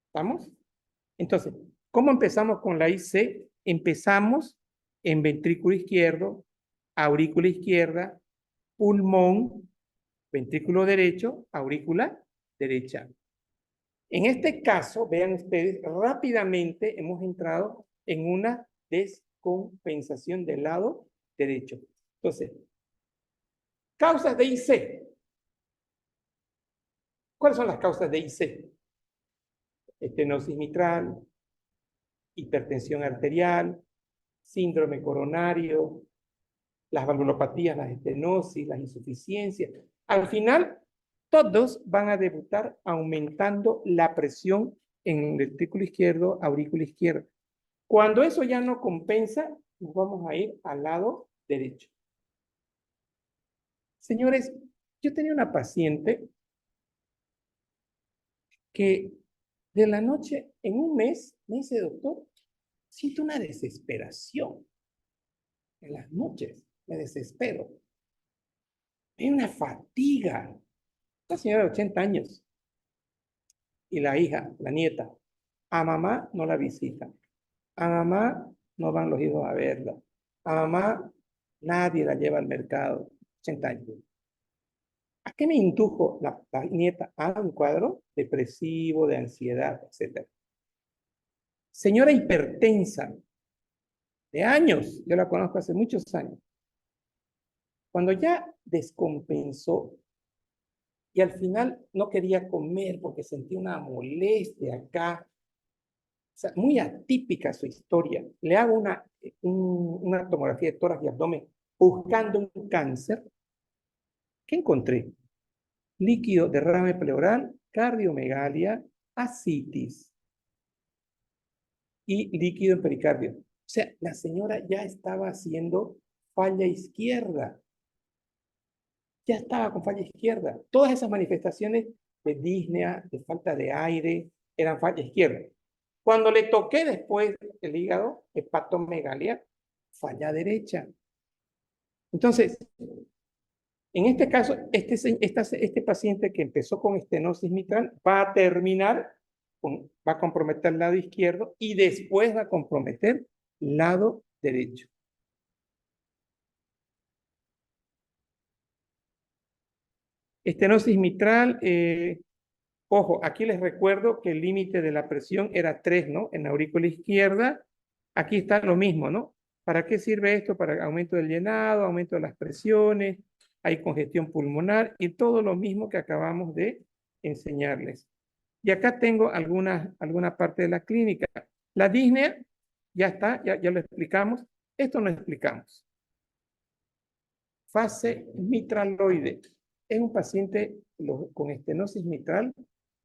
¿Estamos? Entonces, ¿cómo empezamos con la IC? Empezamos en ventrículo izquierdo, aurícula izquierda, pulmón, ventrículo derecho, aurícula derecha. En este caso, vean ustedes, rápidamente hemos entrado en una descompensación del lado derecho. Entonces, causas de IC. ¿Cuáles son las causas de IC? Estenosis mitral, hipertensión arterial, síndrome coronario, las valvulopatías, las estenosis, las insuficiencias. Al final, todos van a debutar aumentando la presión en el ventrículo izquierdo, aurícula izquierda. Cuando eso ya no compensa, nos vamos a ir al lado derecho. Señores, yo tenía una paciente que de la noche, en un mes, me dice, doctor, siento una desesperación. En las noches me desespero. Hay una fatiga. Una señora de 80 años. Y la hija, la nieta, a mamá no la visita. A mamá no van los hijos a verla. A mamá nadie la lleva al mercado. 80 años. ¿A qué me indujo la nieta? A un cuadro depresivo, de ansiedad, etc. Señora hipertensa, de años, yo la conozco hace muchos años. Cuando ya descompensó y al final no quería comer porque sentía una molestia acá, o sea, muy atípica su historia. Le hago una tomografía de tórax y abdomen buscando un cáncer. ¿Qué encontré? Líquido derrame pleural, cardiomegalia, ascitis y líquido en pericardio. O sea, la señora ya estaba haciendo falla izquierda. Ya estaba con falla izquierda. Todas esas manifestaciones de disnea, de falta de aire, eran falla izquierda. Cuando le toqué después el hígado, hepatomegalia, falla derecha. Entonces, en este caso, este paciente que empezó con estenosis mitral va a terminar, va a comprometer el lado izquierdo y después va a comprometer el lado derecho. Estenosis mitral, ojo, aquí les recuerdo que el límite de la presión era 3, ¿no? En la aurícula izquierda, aquí está lo mismo, ¿no? ¿Para qué sirve esto? Para aumento del llenado, aumento de las presiones, hay congestión pulmonar y todo lo mismo que acabamos de enseñarles. Y acá tengo alguna parte de la clínica. La disnea, ya está, ya lo explicamos. Esto no explicamos. Fase mitraloide. En un paciente con estenosis mitral,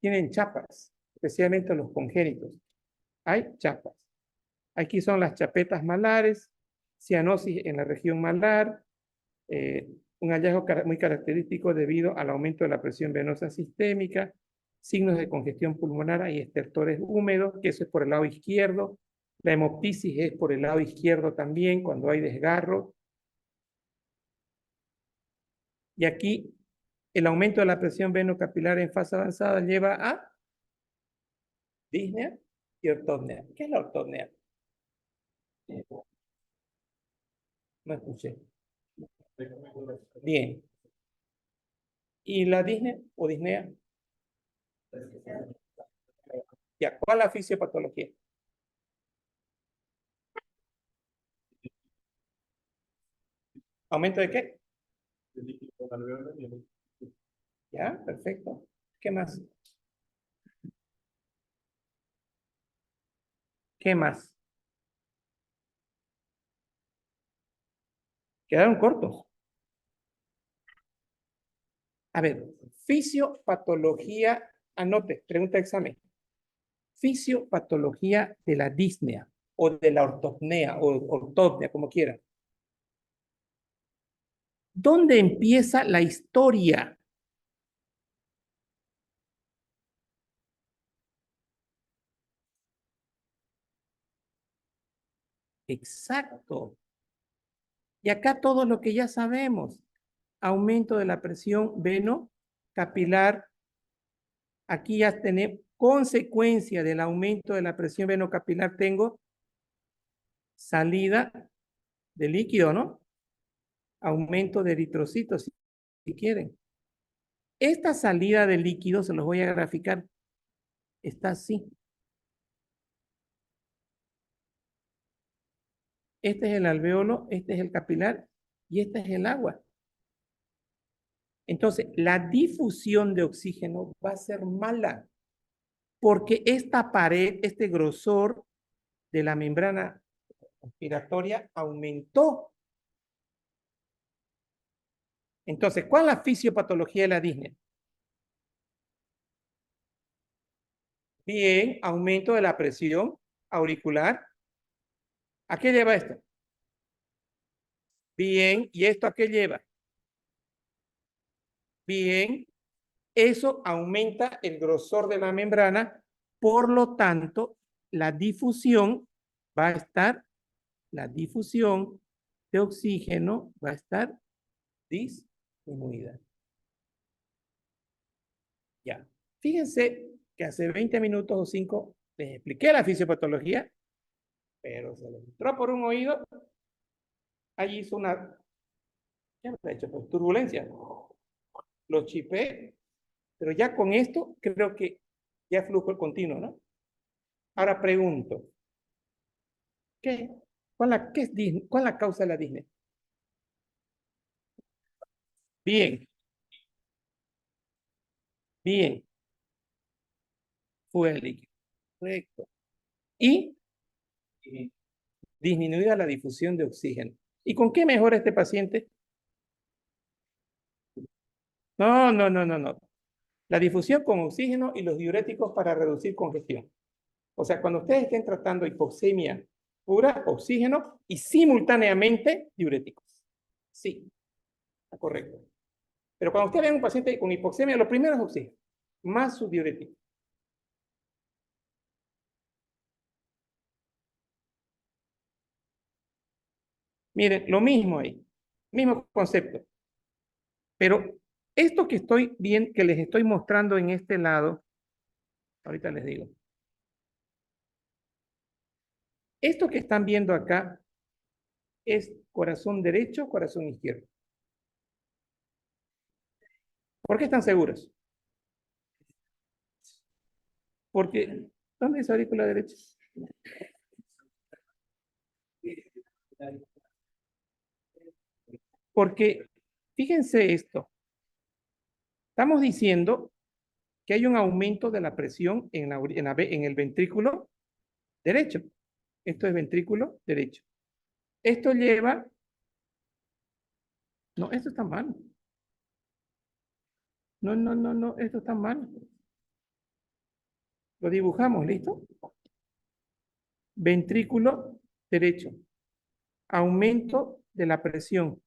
tienen chapas, especialmente los congénitos. Hay chapas. Aquí son las chapetas malares, cianosis en la región malar, un hallazgo muy característico debido al aumento de la presión venosa sistémica, signos de congestión pulmonar, hay estertores húmedos, que eso es por el lado izquierdo. La hemoptisis es por el lado izquierdo también, cuando hay desgarro. Y aquí, el aumento de la presión venocapilar en fase avanzada lleva a disnea y ortopnea. ¿Qué es la ortopnea? No escuché. Bien. ¿Y la disnea o disnea? Ya, ¿cuál es la fisiopatología? ¿Aumento de qué? Ya, perfecto. ¿Qué más? ¿Qué más? Quedaron cortos. A ver, fisiopatología, anote, pregunta de examen. Fisiopatología de la disnea o de la ortopnea o ortopnea, como quieran. ¿Dónde empieza la historia? Exacto. Y acá todo lo que ya sabemos. Aumento de la presión venocapilar. Aquí ya tenemos consecuencia del aumento de la presión venocapilar. Tengo salida de líquido, ¿no? Aumento de eritrocitos, si quieren. Esta salida de líquido, se los voy a graficar, está así. Este es el alveolo, este es el capilar y este es el agua. Entonces, la difusión de oxígeno va a ser mala porque esta pared, este grosor de la membrana respiratoria aumentó. Entonces, ¿cuál es la fisiopatología de la disnea? Bien, aumento de la presión auricular. ¿A qué lleva esto? Bien, ¿y esto a qué lleva? Bien, eso aumenta el grosor de la membrana, por lo tanto, la difusión va a estar, la difusión de oxígeno va a estar disminuida. Ya. Fíjense que hace 20 minutos o 5 les expliqué la fisiopatología, pero se les entró por un oído, allí hizo una, ¿qué me ha hecho? Pues, turbulencia. Lo chipé, pero ya con esto creo que ya flujo continuo, ¿no? Ahora pregunto, ¿qué? ¿Cuál es la causa de la disnea? Bien, bien, fuga de líquido. Correcto. Y disminuida la difusión de oxígeno. ¿Y con qué mejora este paciente? No, no, no, no, no. La difusión con oxígeno y los diuréticos para reducir congestión. O sea, cuando ustedes estén tratando hipoxemia pura, oxígeno y simultáneamente diuréticos. Sí, está correcto. Pero cuando ustedes vean un paciente con hipoxemia, lo primero es oxígeno, más su diurético. Miren, lo mismo ahí, mismo concepto. Pero esto que estoy bien, que les estoy mostrando en este lado, ahorita les digo. Esto que están viendo acá es corazón derecho, corazón izquierdo. ¿Por qué están seguros? Porque, ¿dónde es la aurícula derecha? Porque, fíjense esto, estamos diciendo que hay un aumento de la presión en el ventrículo derecho. Esto es ventrículo derecho. Esto lleva, no, esto está mal. No, no, no, no, esto está mal. Lo dibujamos, ¿listo? Ventrículo derecho. Aumento de la presión.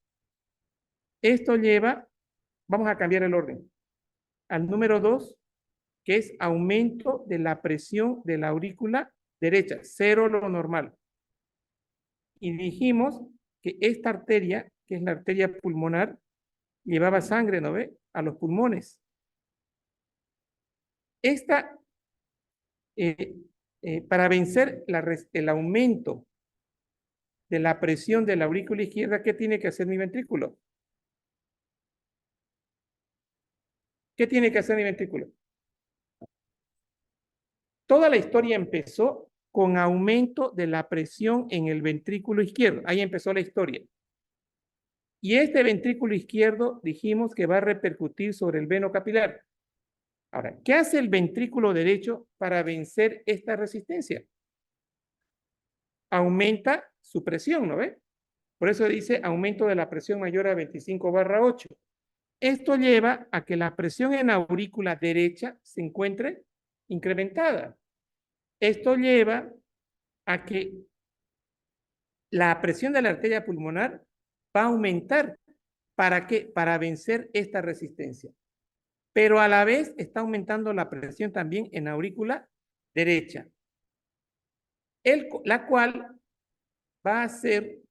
Esto lleva, vamos a cambiar el orden, al número 2, que es aumento de la presión de la aurícula derecha, 0 lo normal. Y dijimos que esta arteria, que es la arteria pulmonar, llevaba sangre, ¿no ve? A los pulmones. Esta, para vencer el aumento de la presión de la aurícula izquierda, ¿qué tiene que hacer mi ventrículo? ¿Qué tiene que hacer mi ventrículo? Toda la historia empezó con aumento de la presión en el ventrículo izquierdo. Ahí empezó la historia. Y este ventrículo izquierdo dijimos que va a repercutir sobre el veno capilar. Ahora, ¿qué hace el ventrículo derecho para vencer esta resistencia? Aumenta su presión, ¿no ve? Por eso dice aumento de la presión mayor a 25/8. Esto lleva a que la presión en la aurícula derecha se encuentre incrementada. Esto lleva a que la presión de la arteria pulmonar va a aumentar. ¿Para qué? Para vencer esta resistencia. Pero a la vez está aumentando la presión también en la aurícula derecha, la cual va a ser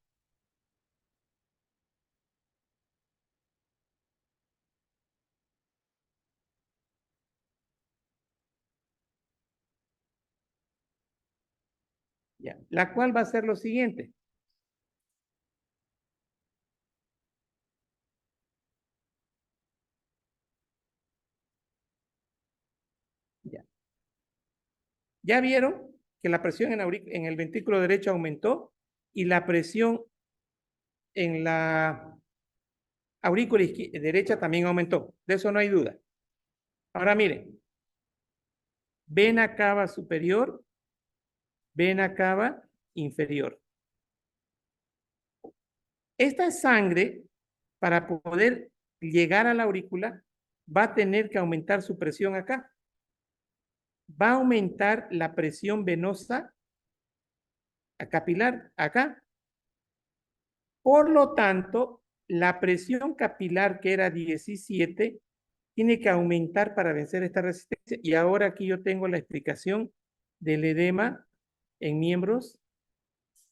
la cual va a ser lo siguiente. Ya vieron que la presión en el ventrículo derecho aumentó y la presión en la aurícula derecha también aumentó. De eso no hay duda. Ahora miren, vena cava superior, vena cava inferior. Esta sangre, para poder llegar a la aurícula, va a tener que aumentar su presión acá. Va a aumentar la presión venosa capilar acá. Por lo tanto, la presión capilar, que era 17, tiene que aumentar para vencer esta resistencia. Y ahora aquí yo tengo la explicación del edema en miembros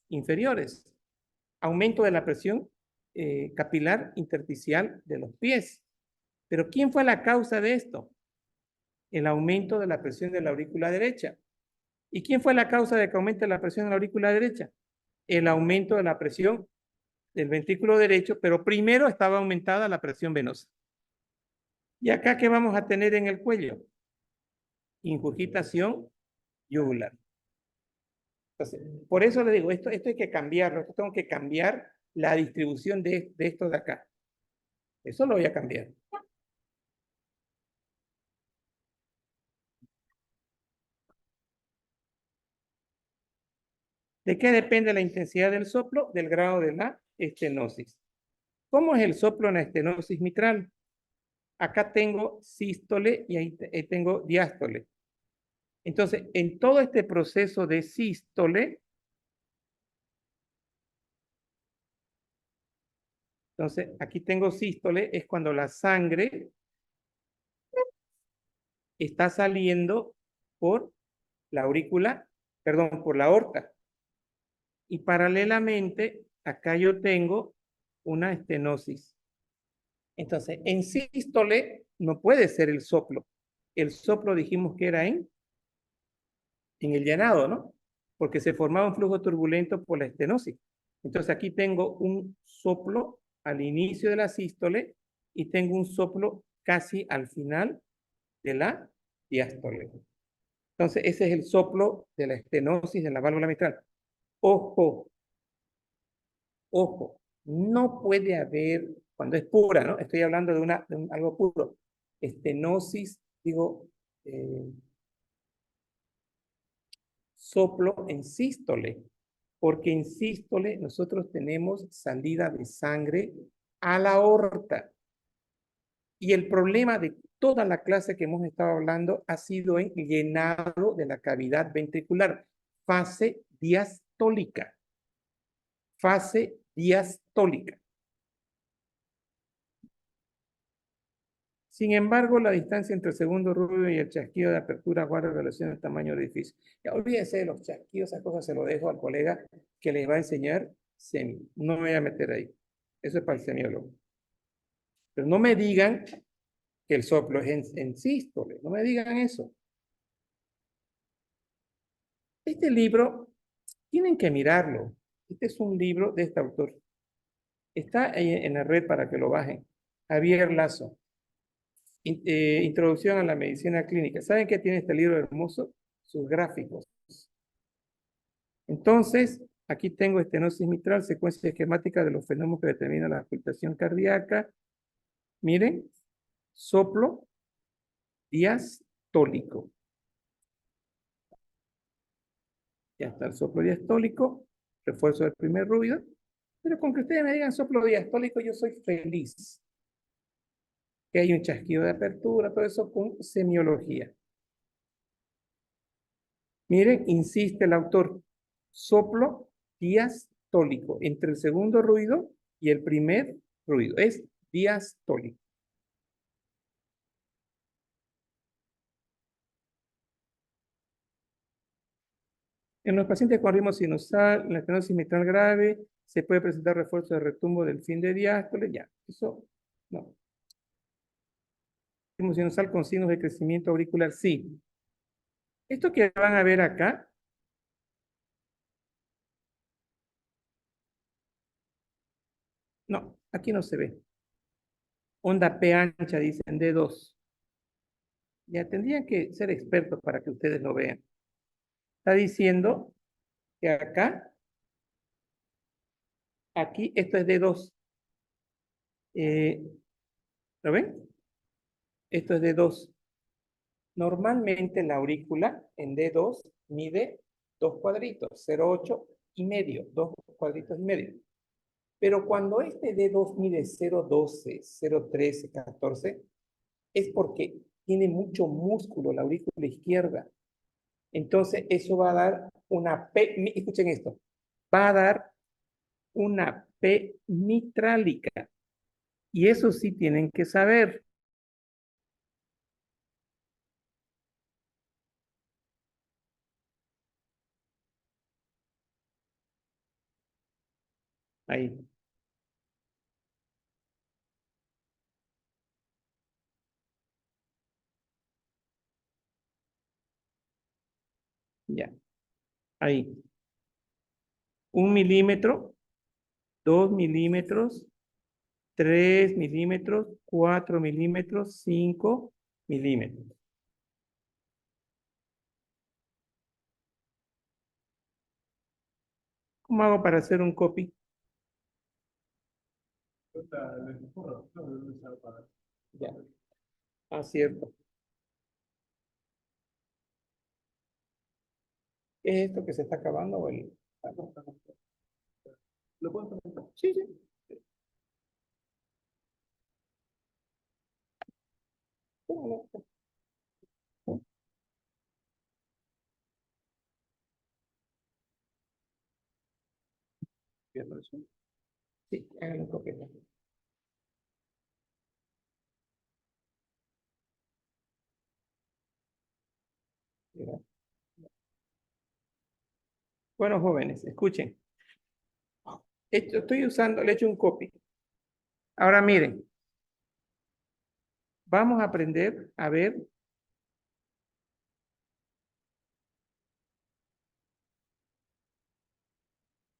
inferiores. Aumento de la presión capilar intersticial de los pies. Pero ¿quién fue la causa de esto? El aumento de la presión de la aurícula derecha. ¿Y quién fue la causa de que aumente la presión de la aurícula derecha? El aumento de la presión del ventrículo derecho, pero primero estaba aumentada la presión venosa. ¿Y acá qué vamos a tener en el cuello? Ingurgitación yugular. Entonces, por eso le digo, esto hay que cambiarlo, esto tengo que cambiar la distribución de esto de acá. Eso lo voy a cambiar. ¿De qué depende la intensidad del soplo? Del grado de la estenosis. ¿Cómo es el soplo en la estenosis mitral? Acá tengo sístole y ahí tengo diástole. Entonces, en todo este proceso de sístole, entonces aquí tengo sístole, es cuando la sangre está saliendo por la aurícula, perdón, por la aorta. Y paralelamente, acá yo tengo una estenosis. Entonces, en sístole no puede ser el soplo. El soplo dijimos que era en el llenado, ¿no? Porque se formaba un flujo turbulento por la estenosis. Entonces, aquí tengo un soplo al inicio de la sístole y tengo un soplo casi al final de la diástole. Entonces, ese es el soplo de la estenosis de la válvula mitral. Ojo, ojo, no puede haber, cuando es pura, ¿no? Estoy hablando de algo puro. Estenosis, digo, soplo en sístole, porque en sístole nosotros tenemos salida de sangre a la aorta. Y el problema de toda la clase que hemos estado hablando ha sido en llenado de la cavidad ventricular, fase diastólica. Fase diastólica. Sin embargo, la distancia entre el segundo ruido y el chasquido de apertura guarda relación al tamaño del edificio. Ya olvídense de los chasquidos, esas cosas se lo dejo al colega que les va a enseñar semi. No me voy a meter ahí. Eso es para el semiólogo. Pero no me digan que el soplo es en sístole. No me digan eso. Este libro, tienen que mirarlo. Este es un libro de este autor. Está ahí en la red para que lo bajen. Javier Lazo. Introducción a la medicina clínica. ¿Saben qué tiene este libro hermoso? Sus gráficos. Entonces, aquí tengo estenosis mitral, secuencia esquemática de los fenómenos que determinan la ocultación cardíaca. Miren, soplo diastólico. Ya está el soplo diastólico, refuerzo del primer ruido. Pero con que ustedes me digan soplo diastólico, yo soy feliz. Que hay un chasquido de apertura, todo eso con semiología. Miren, insiste el autor, soplo diastólico, entre el segundo ruido y el primer ruido, es diastólico. En los pacientes con ritmo sinusal, la estenosis mitral grave, se puede presentar refuerzo de retumbo del fin de diástole, ya, eso no. Ritmo sinusal con signos de crecimiento auricular, sí. Esto que van a ver acá, no, aquí no se ve. Onda P ancha, dicen D2. Ya tendrían que ser expertos para que ustedes lo vean. Está diciendo que acá, aquí, esto es D2. ¿Lo ven? Esto es D2. Normalmente la aurícula en D2 mide 2 cuadritos, 0,8 y medio, 2 cuadritos y medio. Pero cuando este D2 mide 0,12, 0,13, 14, es porque tiene mucho músculo la aurícula izquierda. Entonces eso va a dar una P, escuchen esto, va a dar una P mitrálica. Y eso sí tienen que saber. Ahí. Ya. Ahí. 1 milímetro, 2 milímetros, 3 milímetros, 4 milímetros, 5 milímetros. ¿Cómo hago para hacer un copy? Ya. Ah, cierto. ¿Es esto que se está acabando o el... ¿Lo puedo comentar? Sí, sí. ¿Cómo no? Sí, háganlo un copy. Mira. Bueno, jóvenes, escuchen. Estoy usando, le he hecho un copy. Ahora miren, vamos a aprender a ver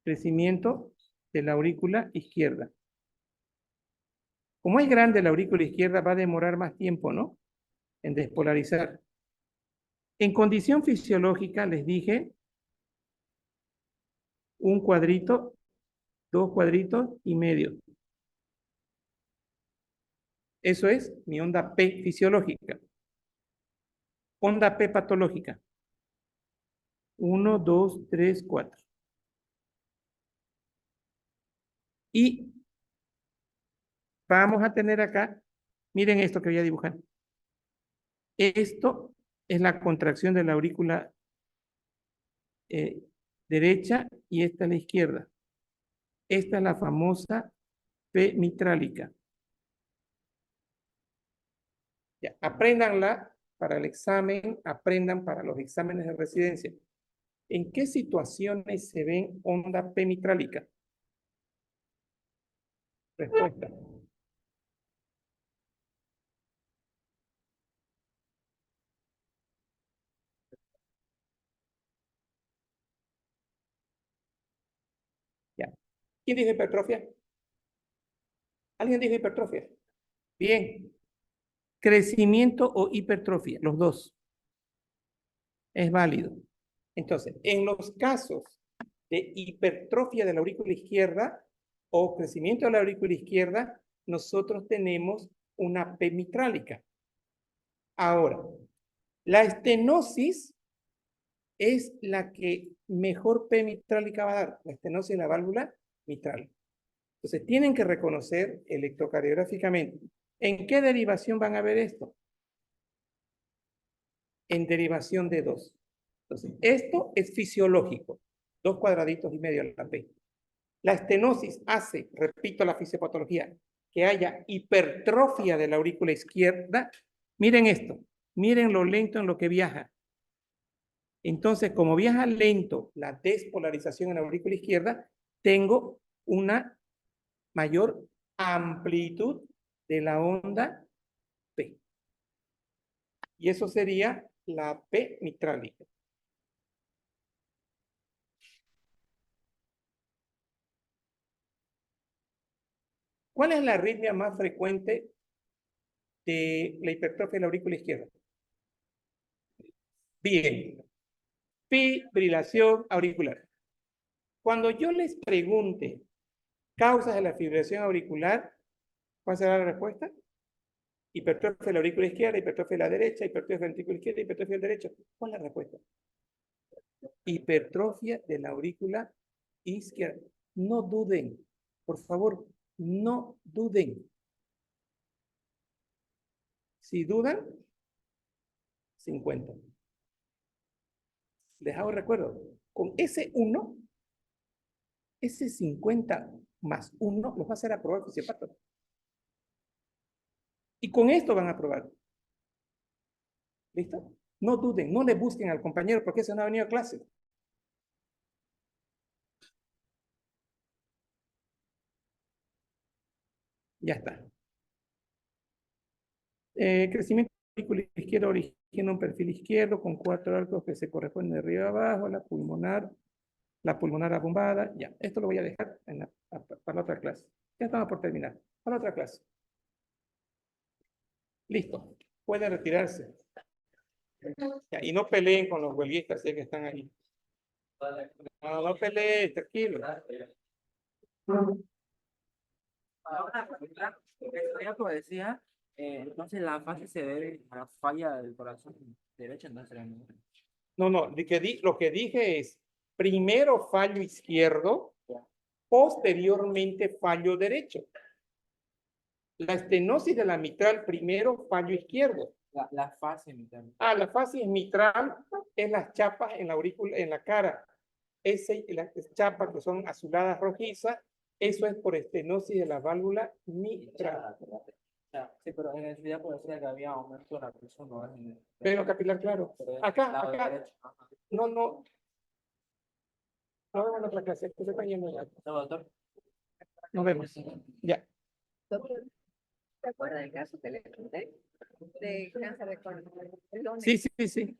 crecimiento de la aurícula izquierda. Como es grande la aurícula izquierda, va a demorar más tiempo, ¿no? En despolarizar. En condición fisiológica, les dije, un cuadrito, 2 cuadritos y medio. Eso es mi onda P fisiológica. Onda P patológica. 1, 2, 3, 4. Y vamos a tener acá, miren esto que voy a dibujar. Esto es la contracción de la aurícula derecha y esta es la izquierda. Esta es la famosa P mitrálica. Ya, apréndanla para el examen, aprendan para los exámenes de residencia. ¿En qué situaciones se ven onda P mitrálica? Respuesta. Ya. ¿Quién dijo hipertrofia? ¿Alguien dijo hipertrofia? Bien. Crecimiento o hipertrofia, los dos. Es válido. Entonces, en los casos de hipertrofia de la aurícula izquierda o crecimiento de la aurícula izquierda, nosotros tenemos una P mitrálica. Ahora, la estenosis es la que mejor P mitrálica va a dar, la estenosis de la válvula mitral. Entonces, tienen que reconocer electrocardiográficamente. ¿En qué derivación van a ver esto? En derivación de 2. Entonces, esto es fisiológico. 2 cuadraditos y medio a la P. La estenosis hace, repito la fisiopatología, que haya hipertrofia de la aurícula izquierda. Miren esto, miren lo lento en lo que viaja. Entonces, como viaja lento la despolarización en la aurícula izquierda, tengo una mayor amplitud de la onda P. Y eso sería la P mitrálica. ¿Cuál es la arritmia más frecuente de la hipertrofia de la aurícula izquierda? Bien, fibrilación auricular. Cuando yo les pregunte causas de la fibrilación auricular, ¿cuál será la respuesta? Hipertrofia de la aurícula izquierda, hipertrofia de la derecha, hipertrofia del ventrículo izquierdo, hipertrofia del derecho. ¿Cuál es la respuesta? Hipertrofia de la aurícula izquierda. No duden, por favor, no duden. Si dudan, 50. Les hago recuerdo, con ese 1, ese 50 más 1 los va a hacer aprobar el fisiopata. Y con esto van a aprobar. ¿Listo? No duden, no le busquen al compañero porque ese no ha venido a clase. Ya está. Crecimiento auricular izquierdo origina un perfil izquierdo con 4 arcos que se corresponden de arriba a abajo, la pulmonar abombada. Ya, esto lo voy a dejar para la otra clase. Ya estamos por terminar. Para la otra clase. Listo. Pueden retirarse. Ya, y no peleen con los huelguistas que están ahí. No, no peleen, tranquilo. Ahora, ya como decía, entonces la fase se debe a la falla del corazón derecho, entonces No, no, lo que dije es, primero fallo izquierdo, posteriormente fallo derecho. La estenosis de la mitral, primero fallo izquierdo. la fase mitral. La fase mitral es las chapas en la aurícula, en la cara. Las chapas que son azuladas rojizas, eso es por estenosis de la válvula mitral. Sí, pero en el video puede ser que había aumento de la presión, ¿no? Veno capilar, claro. Acá, no, no. Nos vemos en otra clase. Que se vayan yendo ya. No, doctor. Nos vemos. Ya. Doctor, ¿se acuerda del caso que le conté? De cáncer de colon. Sí, sí, sí.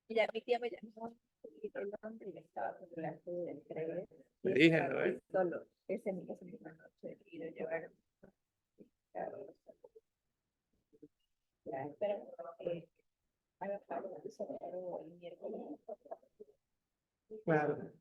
Ya, mi tía me llamó y le estaba con la del 3. Le dije, ¿no? Solo esa misma noche y lo llevaron. Ya, espero que haga algo el miércoles. Claro.